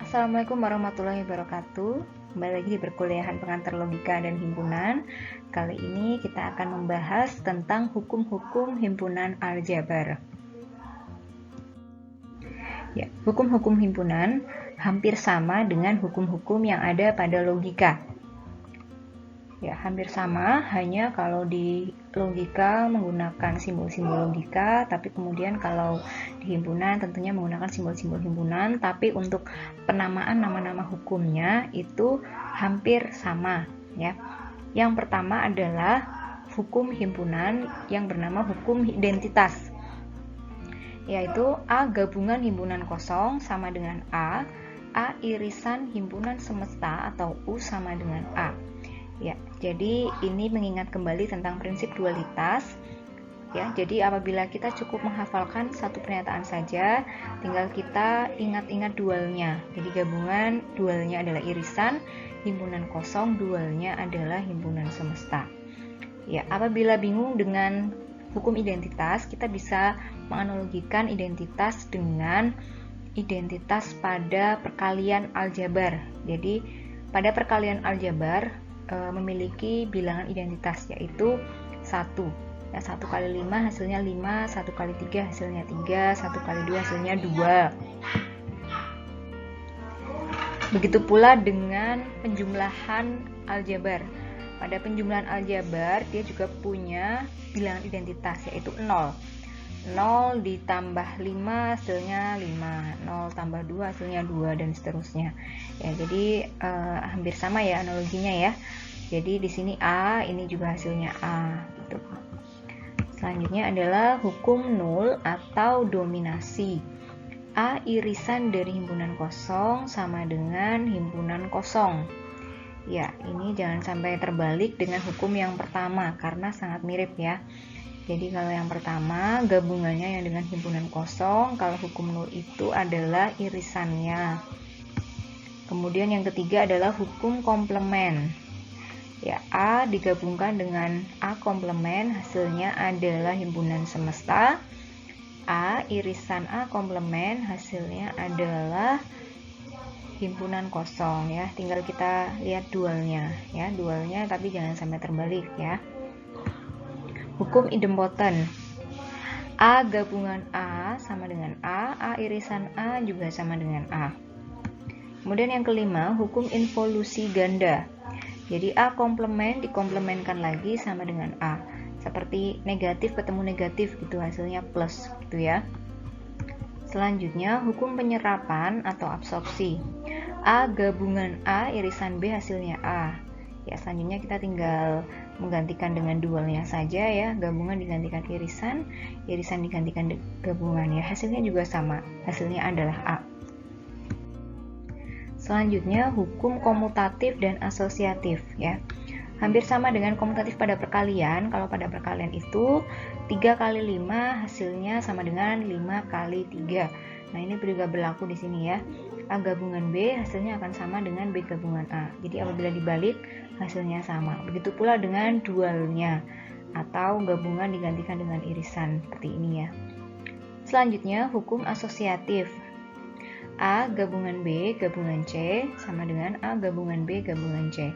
Assalamualaikum warahmatullahi wabarakatuh. Kembali lagi di perkuliahan pengantar logika dan himpunan. Kali ini kita akan membahas tentang hukum-hukum himpunan aljabar. Ya, hukum-hukum himpunan hampir sama dengan hukum-hukum yang ada pada logika. Ya, hampir sama, hanya kalau di logika menggunakan simbol-simbol logika, tapi kemudian kalau di himpunan tentunya menggunakan simbol-simbol himpunan, tapi untuk penamaan nama-nama hukumnya itu hampir sama, ya. Yang pertama adalah hukum himpunan yang bernama hukum identitas, yaitu A gabungan himpunan kosong sama dengan A irisan himpunan semesta atau U sama dengan A. Ya, jadi ini mengingat kembali tentang prinsip dualitas. Ya, jadi apabila kita cukup menghafalkan satu pernyataan saja, tinggal kita ingat-ingat dualnya. Jadi gabungan dualnya adalah irisan, himpunan kosong dualnya adalah himpunan semesta. Ya, apabila bingung dengan hukum identitas, kita bisa menganalogikan identitas dengan identitas pada perkalian aljabar. Jadi pada perkalian aljabar memiliki bilangan identitas, yaitu 1. Ya, 1 kali 5 hasilnya 5, 1 kali 3 hasilnya 3, 1 kali 2 hasilnya 2. Begitu pula dengan penjumlahan aljabar. Pada penjumlahan aljabar dia juga punya bilangan identitas, yaitu 0. 0 ditambah 5 hasilnya 5, 0 tambah 2 hasilnya 2, dan seterusnya. Ya, jadi hampir sama ya analoginya ya. Jadi di sini A, ini juga hasilnya A gitu. Selanjutnya adalah hukum nul atau dominasi. A irisan dari himpunan kosong sama dengan himpunan kosong. Ya, ini jangan sampai terbalik dengan hukum yang pertama karena sangat mirip ya. Jadi kalau yang pertama gabungannya yang dengan himpunan kosong, kalau hukum nul itu adalah irisannya. Kemudian yang ketiga adalah hukum komplement. Ya, A digabungkan dengan A komplement, hasilnya adalah himpunan semesta. A irisan A komplement, hasilnya adalah himpunan kosong ya. Tinggal kita lihat dualnya ya, dualnya tapi jangan sampai terbalik ya. Hukum idempoten. A gabungan A sama dengan A irisan A juga sama dengan A. Kemudian yang kelima, hukum involusi ganda. Jadi A komplement dikomplementkan lagi sama dengan A. Seperti negatif ketemu negatif gitu, hasilnya plus gitu ya. Selanjutnya, hukum penyerapan atau absorpsi. A gabungan A irisan B hasilnya A. Ya, selanjutnya kita tinggal menggantikan dengan dualnya saja ya. Gabungan digantikan irisan, irisan digantikan gabungan ya. Hasilnya juga sama. Hasilnya adalah A. Selanjutnya hukum komutatif dan asosiatif ya. Hampir sama dengan komutatif pada perkalian. Kalau pada perkalian itu 3 kali 5 hasilnya sama dengan 5 kali 3. Nah, ini juga berlaku di sini ya. A gabungan B hasilnya akan sama dengan B gabungan A. Jadi apabila dibalik hasilnya sama. Begitu pula dengan dualnya atau gabungan digantikan dengan irisan seperti ini ya. Selanjutnya hukum asosiatif. A gabungan B gabungan C sama dengan A gabungan B gabungan C.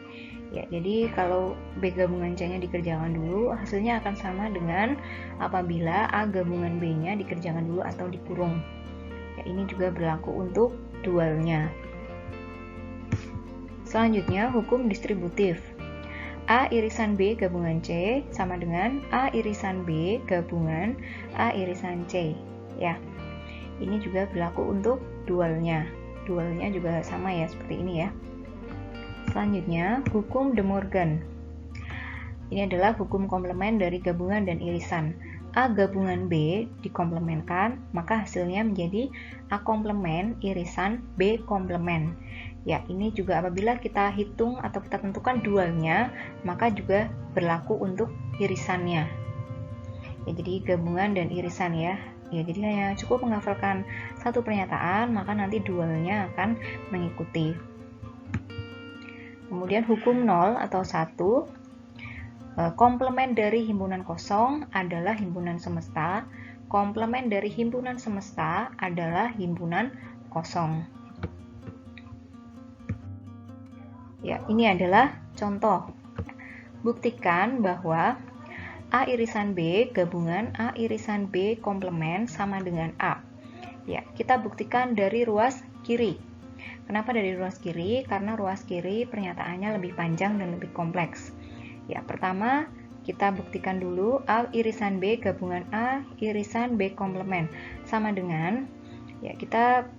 Ya, jadi kalau B gabungan C-nya dikerjakan dulu, hasilnya akan sama dengan apabila A gabungan B-nya dikerjakan dulu atau dikurung. Ya, ini juga berlaku untuk dualnya. Selanjutnya hukum distributif. A irisan B gabungan C sama dengan A irisan B gabungan A irisan C. Ya. Ini juga berlaku untuk dualnya. Dualnya juga sama ya, seperti ini ya. Selanjutnya, hukum De Morgan. Ini adalah hukum komplement dari gabungan dan irisan. A gabungan B dikomplementkan, maka hasilnya menjadi A komplement irisan B komplement. Ya, ini juga apabila kita hitung atau kita tentukan dualnya, maka juga berlaku untuk irisannya. Ya, jadi gabungan dan irisan ya. Ya, jadi hanya cukup menghafalkan satu pernyataan, maka nanti dualnya akan mengikuti. Kemudian hukum 0 atau 1, komplement dari himpunan kosong adalah himpunan semesta, komplement dari himpunan semesta adalah himpunan kosong. Ya, ini adalah contoh. Buktikan bahwa A irisan B gabungan A irisan B komplement sama dengan A. Ya, kita buktikan dari ruas kiri. Kenapa dari ruas kiri? Karena ruas kiri pernyataannya lebih panjang dan lebih kompleks. Ya, pertama kita buktikan dulu A irisan B gabungan A irisan B komplement sama dengan, ya kita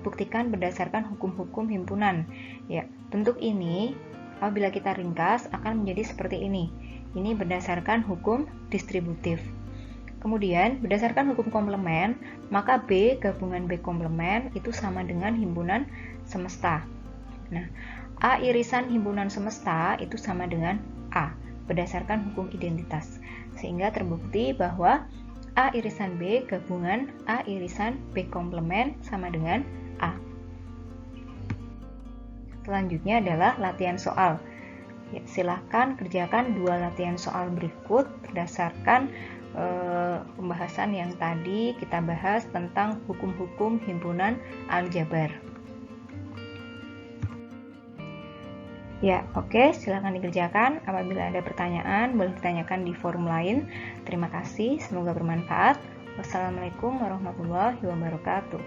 buktikan berdasarkan hukum-hukum himpunan. Ya, bentuk ini apabila kita ringkas akan menjadi seperti ini. Ini berdasarkan hukum distributif. Kemudian, berdasarkan hukum komplement, maka B gabungan B komplement itu sama dengan himpunan semesta. Nah, A irisan himpunan semesta itu sama dengan A, berdasarkan hukum identitas. Sehingga terbukti bahwa A irisan B gabungan A irisan B komplement sama dengan A. Selanjutnya adalah latihan soal. Ya, silahkan kerjakan 2 latihan soal berikut berdasarkan pembahasan yang tadi kita bahas tentang hukum-hukum himpunan aljabar. Ya, oke, silakan dikerjakan. Apabila ada pertanyaan, boleh ditanyakan di forum lain. Terima kasih, semoga bermanfaat. Wassalamualaikum warahmatullahi wabarakatuh.